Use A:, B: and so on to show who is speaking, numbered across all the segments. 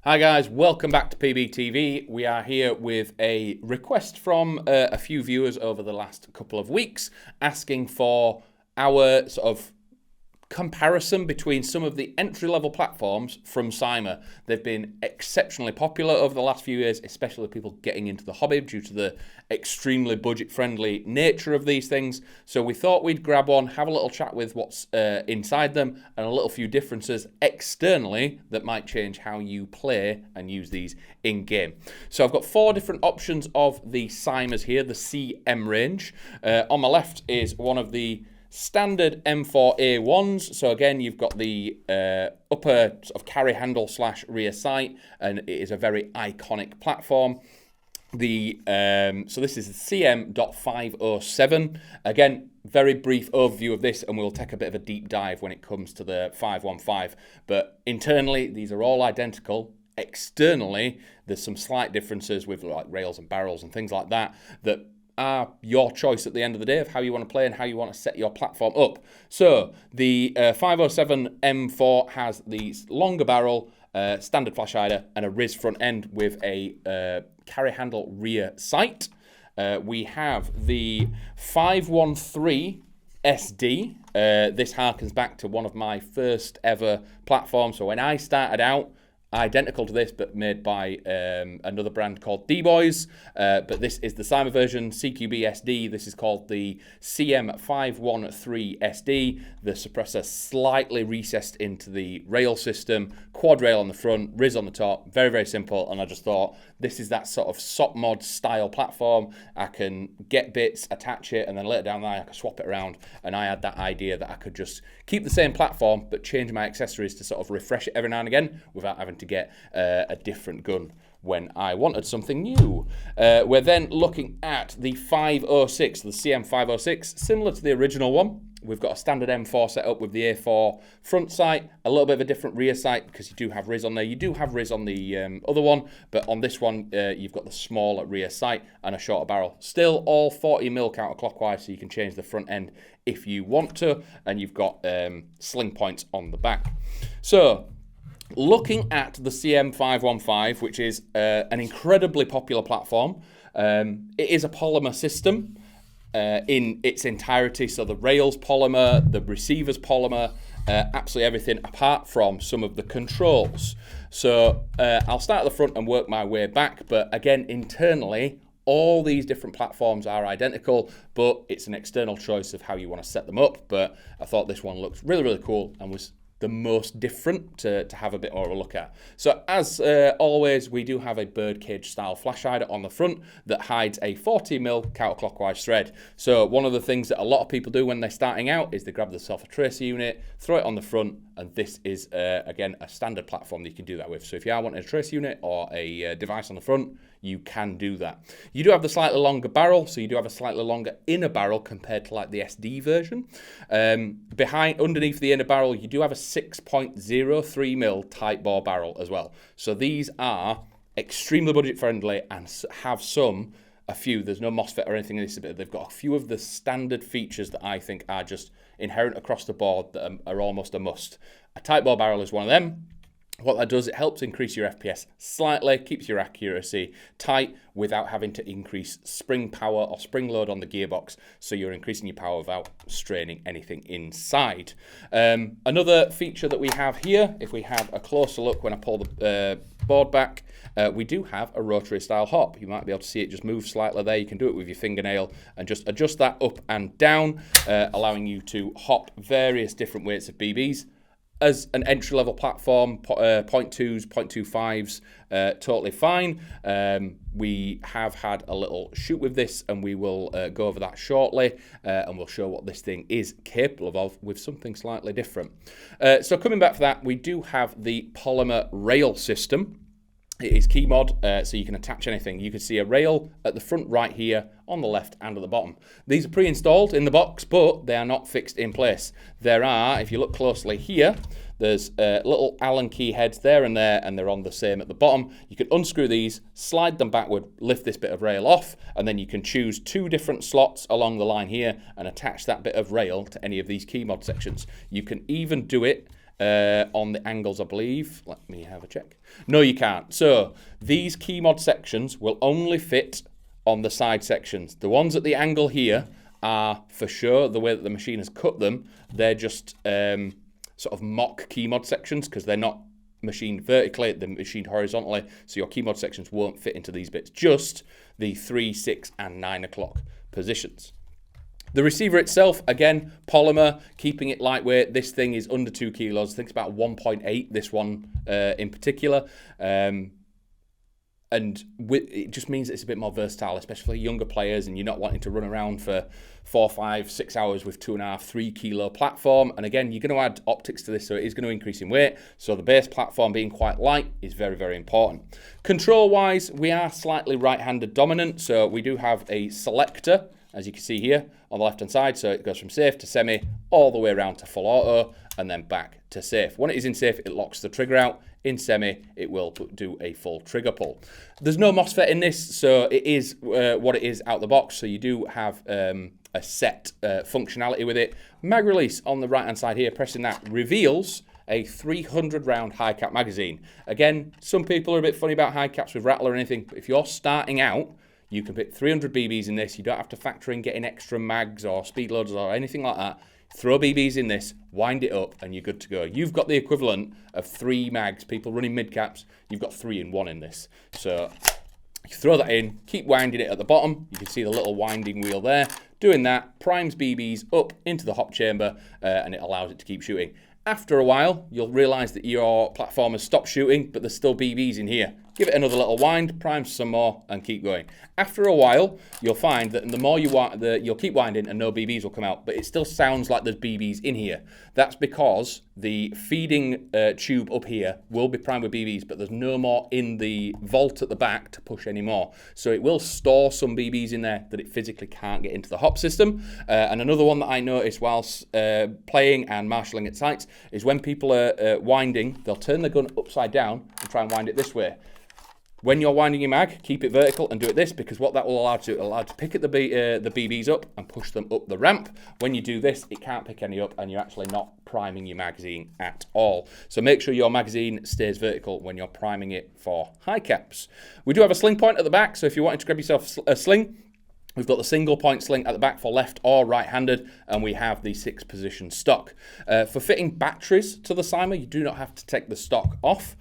A: Hi guys, welcome back to PBTV. We are here with a request from a few viewers over the last couple of weeks asking for our sort of comparison between some of the entry-level platforms from CYMA. They've been exceptionally popular over the last few years, especially with people getting into the hobby due to the extremely budget-friendly nature of these things. So we thought we'd grab one, have a little chat with what's inside them, and a little few differences externally that might change how you play and use these in-game. So I've got 4 different options of the CYMAs here, the CM range. On my left is one of the standard M4A1s. So again, you've got the upper sort of carry handle / rear sight, and it is a very iconic platform. So this is the CM.507. Again, very brief overview of this, and we'll take a bit of a deep dive when it comes to the 515. But internally, these are all identical. Externally, there's some slight differences with like rails and barrels and things like that that are your choice at the end of the day of how you want to play and how you want to set your platform up. So the 507 M4 has the longer barrel, standard flash hider, and a RIS front end with a carry handle rear sight. We have the 513 SD. This harkens back to one of my first ever platforms. So when I started out, identical to this, but made by another brand called D-Boys. But this is the CYMA version, CQB SD. This is called the CM513 SD. The suppressor slightly recessed into the rail system, quad rail on the front, RIS on the top. Very, very simple. And I just thought, this is that sort of SOP mod style platform. I can get bits, attach it, and then later down the line I can swap it around. And I had that idea that I could just keep the same platform, but change my accessories to sort of refresh it every now and again without having to get a different gun when I wanted something new. We're then looking at the 506, the CM506, similar to the original one. We've got a standard M4 set up with the A4 front sight, a little bit of a different rear sight because you do have RIS on there. You do have RIS on the other one, but on this one, you've got the smaller rear sight and a shorter barrel. Still all 40mm counterclockwise, so you can change the front end if you want to, and you've got sling points on the back. So, looking at the CM515, which is an incredibly popular platform, it is a polymer system in its entirety. So the rails polymer, the receivers polymer, absolutely everything apart from some of the controls. So I'll start at the front and work my way back. But again, internally, all these different platforms are identical, but it's an external choice of how you want to set them up. But I thought this one looked really, really cool and was the most different to have a bit more of a look at. So as always, we do have a birdcage style flash hider on the front that hides a 40mm counterclockwise thread. So one of the things that a lot of people do when they're starting out is they grab themselves a tracer unit, throw it on the front, and this is again a standard platform that you can do that with. So if you are wanting a tracer unit or a device on the front, you can do that. You do have the slightly longer barrel, so you do have a slightly longer inner barrel compared to like the SD version. Underneath the inner barrel, you do have a 6.03mm tight bore barrel as well. So these are extremely budget friendly and have a few, there's no MOSFET or anything in this, but they've got a few of the standard features that I think are just inherent across the board that are almost a must. A tight bore barrel is one of them. What that does, it helps increase your FPS slightly, keeps your accuracy tight without having to increase spring power or spring load on the gearbox. So you're increasing your power without straining anything inside. Another feature that we have here, if we have a closer look when I pull the board back, we do have a rotary style hop. You might be able to see it just move slightly there. You can do it with your fingernail and just adjust that up and down, allowing you to hop various different weights of BBs. As an entry-level platform, 0.2s, 0.25s, totally fine. We have had a little shoot with this, and we will go over that shortly, and we'll show what this thing is capable of with something slightly different. So coming back for that, we do have the polymer rail system. It is key mod, so you can attach anything. You can see a rail at the front right here, on the left and at the bottom. These are pre-installed in the box, but they are not fixed in place. There are, if you look closely here, there's little Allen key heads there, and they're on the same at the bottom. You can unscrew these, slide them backward, lift this bit of rail off, and then you can choose 2 different slots along the line here and attach that bit of rail to any of these key mod sections. You can even do it on the angles, I believe. Let me have a check. No, you can't. So these key mod sections will only fit on the side sections. The ones at the angle here are for sure the way that the machine has cut them. They're just sort of mock key mod sections because they're not machined vertically, they're machined horizontally, so your key mod sections won't fit into these bits, just the 3, 6 and 9 o'clock positions. The receiver itself, again, polymer, keeping it lightweight. This thing is under 2 kilos. I think it's about 1.8, this one in particular. And it just means it's a bit more versatile, especially for younger players, and you're not wanting to run around for 4, 5, 6 hours with 2.5, 3 kilo platform. And again, you're going to add optics to this, so it is going to increase in weight. So the base platform being quite light is very, very important. Control-wise, we are slightly right-handed dominant, so we do have a selector, as you can see here on the left-hand side. So it goes from safe to semi, all the way around to full auto, and then back to safe. When it is in safe, it locks the trigger out. In semi, it will do a full trigger pull. There's no MOSFET in this, so it is what it is out the box. So you do have a set functionality with it. Mag release on the right-hand side here, pressing that reveals a 300 round high cap magazine. Again, some people are a bit funny about high caps with rattle or anything, but if you're starting out, you can put 300 BBs in this. You don't have to factor in getting extra mags or speed loaders or anything like that. Throw BBs in this, wind it up, and you're good to go. You've got the equivalent of 3 mags. People running mid-caps, you've got 3 in 1 in this. So you throw that in, keep winding it at the bottom. You can see the little winding wheel there. Doing that primes BBs up into the hop chamber, and it allows it to keep shooting. After a while, you'll realise that your platform has stopped shooting, but there's still BBs in here. Give it another little wind, prime some more, and keep going. After a while, you'll find that the more you wind, you'll keep winding and no BBs will come out, but it still sounds like there's BBs in here. That's because the feeding tube up here will be primed with BBs, but there's no more in the vault at the back to push anymore. So it will store some BBs in there that it physically can't get into the hop system. And another one that I noticed whilst playing and marshalling at sites is when people are winding, they'll turn the gun upside down and try and wind it this way. When you're winding your mag, keep it vertical and do it this, because what that will allow to pick at the BBs up and push them up the ramp. When you do this, it can't pick any up and you're actually not priming your magazine at all. So make sure your magazine stays vertical when you're priming it for high caps. We do have a sling point at the back, so if you're wanting to grab yourself a sling, we've got the single point sling at the back for left or right-handed, and we have the 6-position stock. For fitting batteries to the CYMA, you do not have to take the stock off.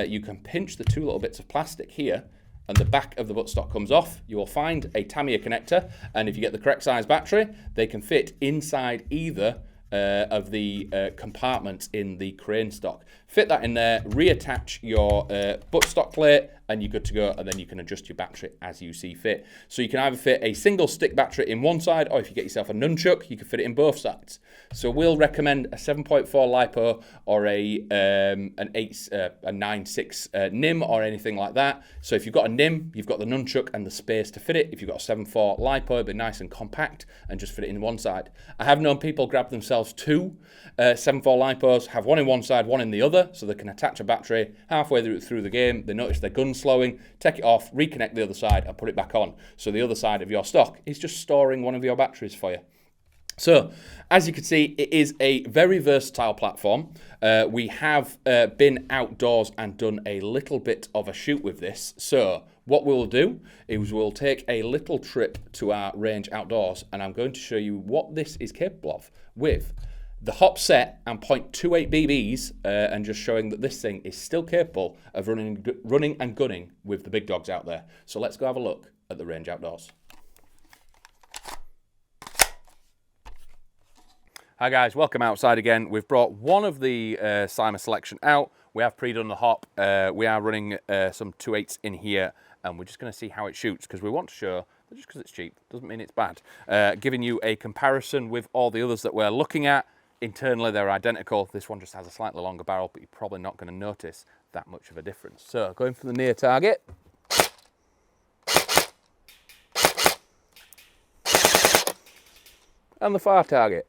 A: You can pinch the 2 little bits of plastic here and the back of the buttstock comes off. You will find a Tamiya connector, and if you get the correct size battery, they can fit inside either of the compartments in the crane stock. Fit that in there, reattach your buttstock plate, and you're good to go, and then you can adjust your battery as you see fit. So you can either fit a single stick battery in one side, or if you get yourself a nunchuck, you can fit it in both sides. So we'll recommend a 7.4 LiPo or a 9.6 NIM or anything like that. So if you've got a NIM, you've got the nunchuck and the space to fit it. If you've got a 7.4 LiPo, it'll be nice and compact and just fit it in one side. I have known people grab themselves 2 7.4 LiPos, have one in one side, one in the other, so they can attach a battery halfway through the game. They notice their gun slowing, take it off, reconnect the other side and put it back on. So the other side of your stock is just storing one of your batteries for you. So, as you can see, it is a very versatile platform. We have been outdoors and done a little bit of a shoot with this. So, what we'll do is we'll take a little trip to our range outdoors, and I'm going to show you what this is capable of with the hop set and 0.28 BBs, and just showing that this thing is still capable of running and gunning with the big dogs out there. So let's go have a look at the range outdoors. Hi guys, welcome outside again. We've brought one of the CYMA selection out. We have pre-done the hop. We are running some 2.8s in here, and we're just going to see how it shoots, because we want to show that just because it's cheap doesn't mean it's bad. Giving you a comparison with all the others that we're looking at. Internally they're identical. This one just has a slightly longer barrel, but you're probably not going to notice that much of a difference. So going for the near target. And the far target.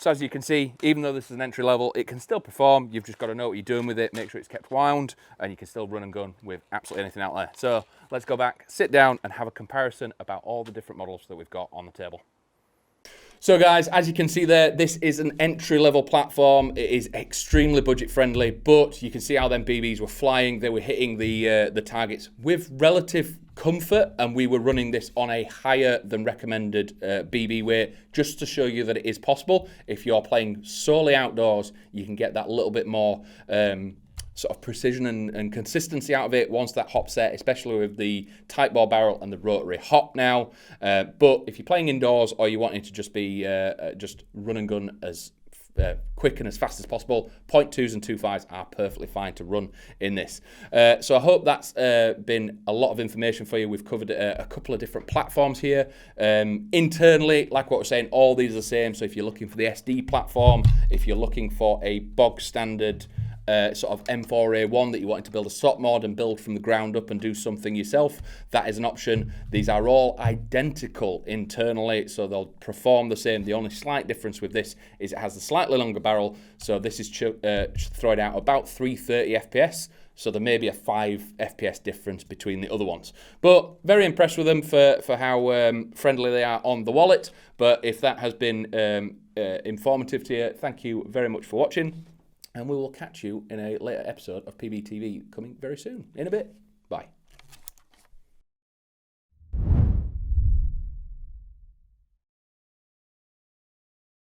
A: So as you can see, even though this is an entry level, it can still perform. You've just got to know what you're doing with it, make sure it's kept wound, and you can still run and gun with absolutely anything out there. So let's go back, sit down, and have a comparison about all the different models that we've got on the table. So guys, as you can see there, this is an entry-level platform. It is extremely budget-friendly, but you can see how them BBs were flying. They were hitting the targets with relative comfort, and we were running this on a higher than recommended BB weight, just to show you that it is possible. If you're playing solely outdoors, you can get that little bit more sort of precision and consistency out of it once that hop set, especially with the tight bore barrel and the rotary hop now. But if you're playing indoors or you wanting to just be just run and gun as quick and as fast as possible, 0.2s and 2.5s are perfectly fine to run in this. So I hope that's been a lot of information for you. We've covered a couple of different platforms here. Internally, like what we're saying, all these are the same. So if you're looking for the SD platform, if you're looking for a bog standard sort of M4A1 that you wanted to build a SOP mod and build from the ground up and do something yourself, that is an option. These are all identical internally, so they'll perform the same. The only slight difference with this is it has a slightly longer barrel, so this is throwing out about 330 FPS, so there may be a 5 FPS difference between the other ones. But very impressed with them for how friendly they are on the wallet. But if that has been informative to you, thank you very much for watching. And we will catch you in a later episode of PBTV coming very soon. In a bit. Bye.